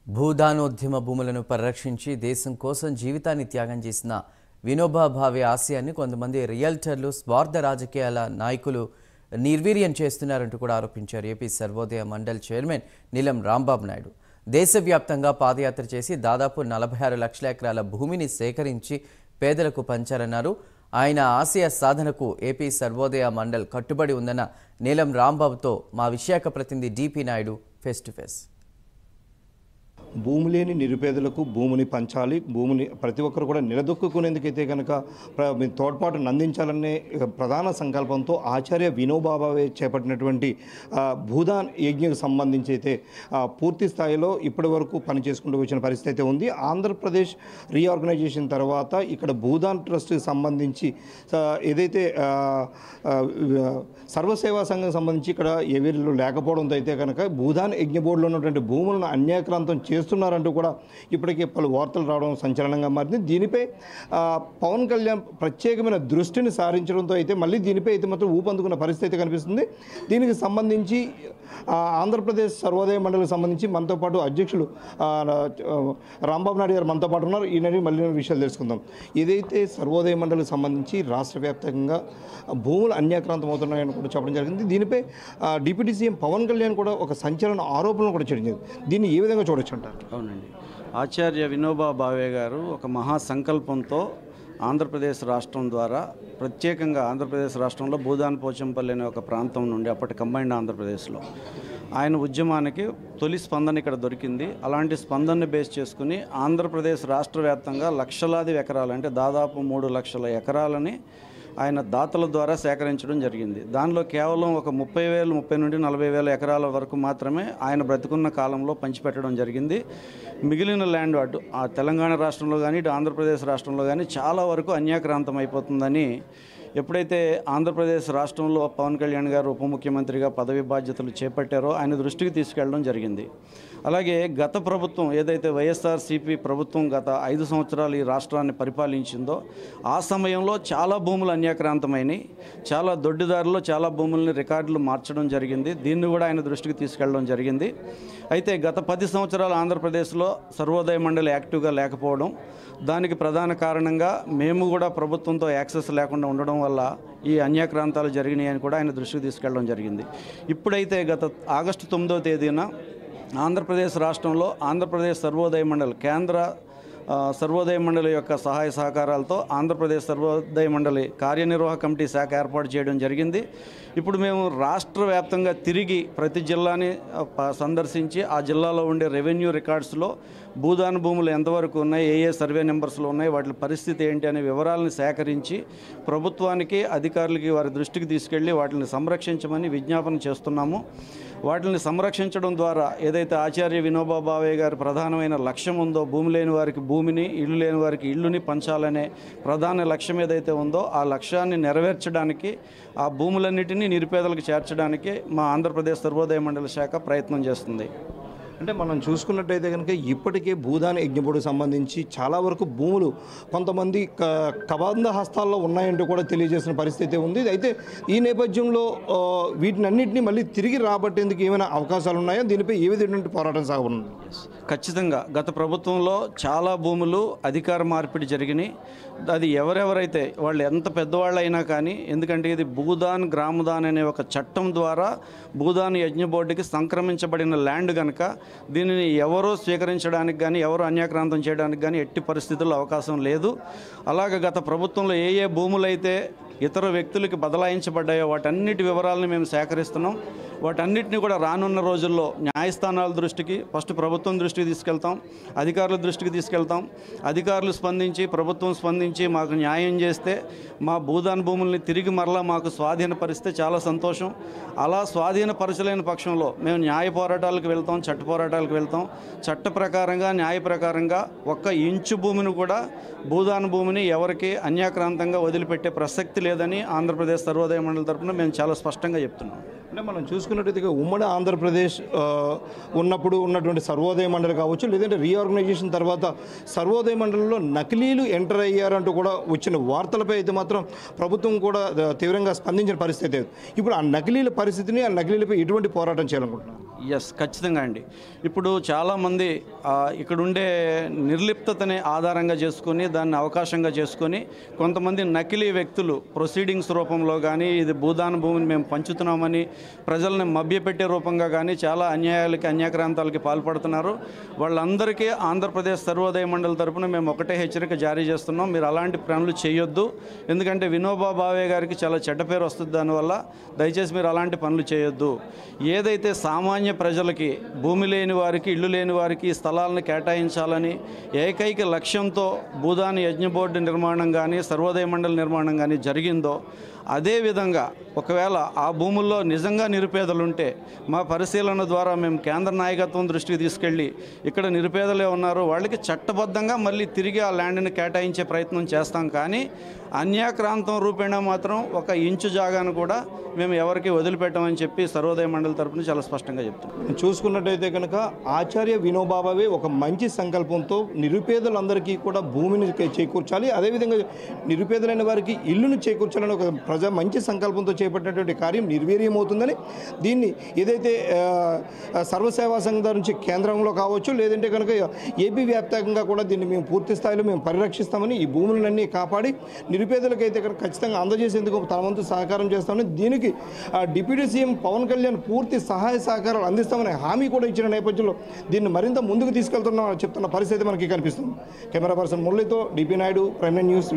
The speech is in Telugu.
భూదానోద్యమ భూములను పరిరక్షించి దేశం కోసం జీవితాన్ని త్యాగం చేసిన వినోబా భావే ఆశయాన్ని కొంతమంది రియల్టర్లు స్వార్థ రాజకీయాల నాయకులు నిర్వీర్యం చేస్తున్నారంటూ కూడా ఆరోపించారు. ఏపీ సర్వోదయ మండల్ చైర్మన్ నీలం రాంబాబు నాయుడు దేశవ్యాప్తంగా పాదయాత్ర చేసి దాదాపు 46 లక్షల ఎకరాల భూమిని సేకరించి పేదలకు పంచారన్నారు. ఆయన ఆశయ సాధనకు ఏపీ సర్వోదయ మండల్ కట్టుబడి ఉందన్న నీలం రాంబాబుతో మా విశాఖ ప్రతినిధి DP Naidu face to face. భూమి లేని నిరుపేదలకు భూమిని పంచాలి, భూమిని ప్రతి ఒక్కరు కూడా నిలదొక్కునేందుకైతే కనుక తోడ్పాటును అందించాలనే ప్రధాన సంకల్పంతో ఆచార్య వినోబా భావే చేపట్టినటువంటి భూదాన్ యజ్ఞకు సంబంధించి అయితే పూర్తి స్థాయిలో ఇప్పటి వరకు పనిచేసుకుంటూ వచ్చిన పరిస్థితి అయితే ఉంది. ఆంధ్రప్రదేశ్ రీఆర్గనైజేషన్ తర్వాత ఇక్కడ భూదాన్ ట్రస్ట్కి సంబంధించి ఏదైతే సర్వసేవా సంఘం సంబంధించి ఇక్కడ ఎవరిలో లేకపోవడంతో అయితే కనుక భూదాన్ యజ్ఞ బోర్డులో ఉన్నటువంటి భూములను అన్యాక్రాంతం చేస్తున్నారంటూ కూడా ఇప్పటికే పలు వార్తలు రావడం సంచలనంగా మారింది. దీనిపై పవన్ కళ్యాణ్ ప్రత్యేకమైన దృష్టిని సారించడంతో అయితే మళ్ళీ దీనిపై అయితే మాత్రం ఊపందుకున్న పరిస్థితి కనిపిస్తుంది. దీనికి సంబంధించి ఆంధ్రప్రదేశ్ సర్వోదయ మండలికి సంబంధించి మనతో పాటు అధ్యక్షులు రాంబాబు నాయుడు గారు మనతో పాటు ఉన్నారు. ఈయన మళ్ళీ విషయాలు తెలుసుకుందాం. ఏదైతే సర్వోదయ మండలికి సంబంధించి రాష్ట్ర వ్యాప్తంగా భూములు అన్యాక్రాంతం అవుతున్నాయని కూడా చెప్పడం జరిగింది. దీనిపై డిప్యూటీ సీఎం పవన్ కళ్యాణ్ కూడా ఒక సంచలన ఆరోపణలు కూడా చేయడం జరిగింది. దీన్ని ఏ విధంగా చూడొచ్చు అంటారు? అవునండి, ఆచార్య వినోబా భావే గారు ఒక మహా సంకల్పంతో ఆంధ్రప్రదేశ్ రాష్ట్రం ద్వారా ప్రత్యేకంగా ఆంధ్రప్రదేశ్ రాష్ట్రంలో భూదాన్ పోచంపల్లి అనే ఒక ప్రాంతం నుండి అప్పటి కంబైన్డ్ ఆంధ్రప్రదేశ్లో ఆయన ఉద్యమానికి తొలి స్పందన ఇక్కడ దొరికింది. అలాంటి స్పందనని బేస్ చేసుకుని ఆంధ్రప్రదేశ్ రాష్ట్ర వ్యాప్తంగా లక్షలాది ఎకరాలు అంటే దాదాపు 3 లక్షల ఎకరాలని ఆయన దాతల ద్వారా సేకరించడం జరిగింది. దానిలో కేవలం ఒక 30 నుండి 40,000 ఎకరాల వరకు మాత్రమే ఆయన బ్రతికున్న కాలంలో పంచిపెట్టడం జరిగింది. మిగిలిన ల్యాండ్ అటు ఆ తెలంగాణ రాష్ట్రంలో కానీ ఇటు ఆంధ్రప్రదేశ్ రాష్ట్రంలో కానీ చాలా వరకు అన్యాక్రాంతం అయిపోతుందని ఎప్పుడైతే ఆంధ్రప్రదేశ్ రాష్ట్రంలో పవన్ కళ్యాణ్ గారు ఉప ముఖ్యమంత్రిగా పదవి బాధ్యతలు చేపట్టారో ఆయన దృష్టికి తీసుకెళ్లడం జరిగింది. అలాగే గత ప్రభుత్వం ఏదైతే వైఎస్ఆర్సీపీ ప్రభుత్వం గత 5 సంవత్సరాలు ఈ రాష్ట్రాన్ని పరిపాలించిందో ఆ సమయంలో చాలా భూములు అన్యాక్రాంతమైనవి, చాలా దొడ్డిదారుల్లో చాలా భూములని రికార్డులు మార్చడం జరిగింది. దీన్ని కూడా ఆయన దృష్టికి తీసుకెళ్లడం జరిగింది. అయితే గత 10 సంవత్సరాలు ఆంధ్రప్రదేశ్లో సర్వోదయ మండలి యాక్టివ్గా లేకపోవడం, దానికి ప్రధాన కారణంగా మేము కూడా ప్రభుత్వంతో యాక్సెస్ లేకుండా ఉండడం వల్ల ఈ అన్యాక్రాంతాలు జరిగినాయని కూడా ఆయన దృష్టికి తీసుకెళ్లడం జరిగింది. ఇప్పుడైతే గత ఆగస్టు 9వ తేదీన ఆంధ్రప్రదేశ్ రాష్ట్రంలో ఆంధ్రప్రదేశ్ సర్వోదయ మండలి కేంద్ర సర్వోదయ మండలి యొక్క సహాయ సహకారాలతో ఆంధ్రప్రదేశ్ సర్వోదయ మండలి కార్యనిర్వాహక కమిటీ శాఖ ఏర్పాటు చేయడం జరిగింది. ఇప్పుడు మేము రాష్ట్ర వ్యాప్తంగా తిరిగి ప్రతి జిల్లాని సందర్శించి ఆ జిల్లాలో ఉండే రెవెన్యూ రికార్డ్స్లో భూదాన భూములు ఎంతవరకు ఉన్నాయి, ఏ సర్వే నెంబర్స్లో ఉన్నాయి, వాటి పరిస్థితి ఏంటి అనే వివరాలను సేకరించి ప్రభుత్వానికి అధికారులకి వారి దృష్టికి తీసుకెళ్లి వాటిని సంరక్షించమని విజ్ఞాపన చేస్తున్నాము. వాటిని సంరక్షించడం ద్వారా ఏదైతే ఆచార్య వినోబా భావే గారి ప్రధానమైన లక్ష్యం ఉందో భూమి లేని వారికి భూమిని, ఇల్లు లేని వారికి ఇల్లుని పంచాలనే ప్రధాన లక్ష్యం ఏదైతే ఉందో ఆ లక్ష్యాన్ని నెరవేర్చడానికి ఆ భూములన్నిటినీ నిరుపేదలకు చేర్చడానికి మా ఆంధ్రప్రదేశ్ సర్వోదయ మండలి శాఖ ప్రయత్నం చేస్తుంది. అంటే మనం చూసుకున్నట్టయితే కనుక ఇప్పటికే భూదాన యజ్ఞబోర్డుకు సంబంధించి చాలా వరకు భూములు కొంతమంది కబంధ హస్తాల్లో ఉన్నాయంటూ కూడా తెలియజేసిన పరిస్థితి ఉంది. అయితే ఈ నేపథ్యంలో వీటినన్నింటినీ మళ్ళీ తిరిగి రాబట్టేందుకు ఏమైనా అవకాశాలు ఉన్నాయో, దీనిపై ఏ విధమైన పోరాటం సాగనుంది? ఖచ్చితంగా గత ప్రభుత్వంలో చాలా భూములు అధికార మార్పిడి జరిగినాయి. అది ఎవరెవరైతే వాళ్ళు ఎంత పెద్దవాళ్ళైనా కానీ, ఎందుకంటే ఇది భూదాన్ గ్రామదాన్ అనే ఒక చట్టం ద్వారా భూదాన్ యజ్ఞ బోర్డుకి సంక్రమించబడిన ల్యాండ్ కనుక దీనిని ఎవరో స్వీకరించడానికి కానీ ఎవరో అన్యాక్రాంతం చేయడానికి కానీ ఎట్టి పరిస్థితుల్లో అవకాశం లేదు. అలాగే గత ప్రభుత్వంలో ఏ భూములైతే ఇతర వ్యక్తులకి బదలాయించబడ్డాయో వాటన్నిటి వివరాలను మేము సేకరిస్తున్నాం. వాటన్నిటిని కూడా రానున్న రోజుల్లో న్యాయస్థానాల దృష్టికి ఫస్ట్ ప్రభుత్వం దృష్టికి తీసుకెళ్తాం, అధికారుల దృష్టికి తీసుకెళ్తాం. అధికారులు స్పందించి ప్రభుత్వం స్పందించి మాకు న్యాయం చేస్తే మా భూదాన్ భూముల్ని తిరిగి మరలా మాకు స్వాధీనపరిస్తే చాలా సంతోషం. అలా స్వాధీనపరచలేని పక్షంలో మేము న్యాయ పోరాటాలకు వెళ్తాం, చట్ట పోరాటాలకు వెళ్తాం. చట్ట ప్రకారంగా న్యాయ ప్రకారంగా 1 ఇంచు భూమిని కూడా భూదాన్ భూమిని ఎవరికి అన్యాక్రాంతంగా వదిలిపెట్టే ప్రసక్తి లేదని ఆంధ్రప్రదేశ్ సర్వోదయ మండలి తరఫున మేము చాలా స్పష్టంగా చెప్తున్నాం. అంటే మనం చూసుకున్నట్టయితే ఉమ్మడి ఆంధ్రప్రదేశ్ ఉన్నప్పుడు ఉన్నటువంటి సర్వోదయ మండలి కావచ్చు, లేదంటే రీఆర్గనైజేషన్ తర్వాత సర్వోదయ మండలిలో నకిలీలు ఎంటర్ అయ్యారంటూ కూడా వచ్చిన వార్తలపై అయితే మాత్రం ప్రభుత్వం కూడా తీవ్రంగా స్పందించిన పరిస్థితి. ఇప్పుడు ఆ నకిలీల పరిస్థితిని, ఆ నకిలీలపై ఎటువంటి పోరాటం చేయాలనుకుంటున్నారు? ఎస్, ఖచ్చితంగా అండి. ఇప్పుడు చాలామంది ఇక్కడ ఉండే నిర్లిప్తతని ఆధారంగా చేసుకొని, దాన్ని అవకాశంగా చేసుకొని కొంతమంది నకిలీ వ్యక్తులు ప్రొసీడింగ్స్ రూపంలో కానీ, ఇది భూదాన భూమిని మేము పంచుతున్నామని ప్రజల్ని మభ్యపెట్టే రూపంగా కానీ చాలా అన్యాయాలకి, అన్యాక్రాంతాలకి పాల్పడుతున్నారు. వాళ్ళందరికీ ఆంధ్రప్రదేశ్ సర్వోదయ మండలి తరపున మేము ఒకటే హెచ్చరిక జారీ చేస్తున్నాం, మీరు అలాంటి పనులు చేయొద్దు. ఎందుకంటే వినోబా భావే గారికి చాలా చెడ్డ పేరు వస్తుంది దానివల్ల. దయచేసి మీరు అలాంటి పనులు చేయొద్దు. ఏదైతే సామాన్య ప్రజలకి, భూమి లేని వారికి, ఇళ్ళు లేని వారికి స్థలాలను కేటాయించాలని ఏకైక లక్ష్యంతో భూదాన యజ్ఞ బోర్డు నిర్మాణం కానీ, సర్వోదయ మండలి నిర్మాణం కానీ జరిగిందో, అదేవిధంగా ఒకవేళ ఆ భూముల్లో నిజంగా నిరుపేదలుంటే మా పరిశీలన ద్వారా మేము కేంద్ర నాయకత్వం దృష్టికి తీసుకెళ్ళి ఇక్కడ నిరుపేదలే ఉన్నారు, వాళ్ళకి చట్టబద్ధంగా మళ్ళీ తిరిగి ఆ ల్యాండ్ని కేటాయించే ప్రయత్నం చేస్తాం. కానీ అన్యాక్రాంతం రూపేణా మాత్రం ఒక ఇంచు జాగాను కూడా మేము ఎవరికి వదిలిపెట్టామని చెప్పి సర్వోదయ మండలి తరపున చాలా స్పష్టంగా చెప్తున్నాం. చూసుకున్నట్టయితే కనుక ఆచార్య వినోబా భావే ఒక మంచి సంకల్పంతో నిరుపేదలందరికీ కూడా భూమిని చేకూర్చాలి, అదేవిధంగా నిరుపేదలైన వారికి ఇల్లును చేకూర్చాలని ఒక మంచి సంకల్పంతో చేపట్టినటువంటి కార్యం నిర్వీర్యమవుతుందని, దీన్ని ఏదైతే సర్వసేవా సంఘం నుంచి కేంద్రంలో కావచ్చు, లేదంటే కనుక ఏపీ వ్యాప్తంగా కూడా దీన్ని మేము పూర్తి స్థాయిలో మేము పరిరక్షిస్తామని, ఈ భూములన్నీ కాపాడి నిరుపేదలకైతే కనుక ఖచ్చితంగా అందజేసేందుకు తన వంతు సహకారం చేస్తామని, దీనికి డిప్యూటీ సీఎం పవన్ కళ్యాణ్ పూర్తి సహాయ సహకారాలు అందిస్తామని హామీ కూడా ఇచ్చిన నేపథ్యంలో దీన్ని మరింత ముందుకు తీసుకెళ్తున్నామని చెప్తున్న పరిస్థితి మనకి కనిపిస్తుంది. కెమెరా పర్సన్ మురళితో డిపి నాయుడు, ప్రైమ్ న్యూస్.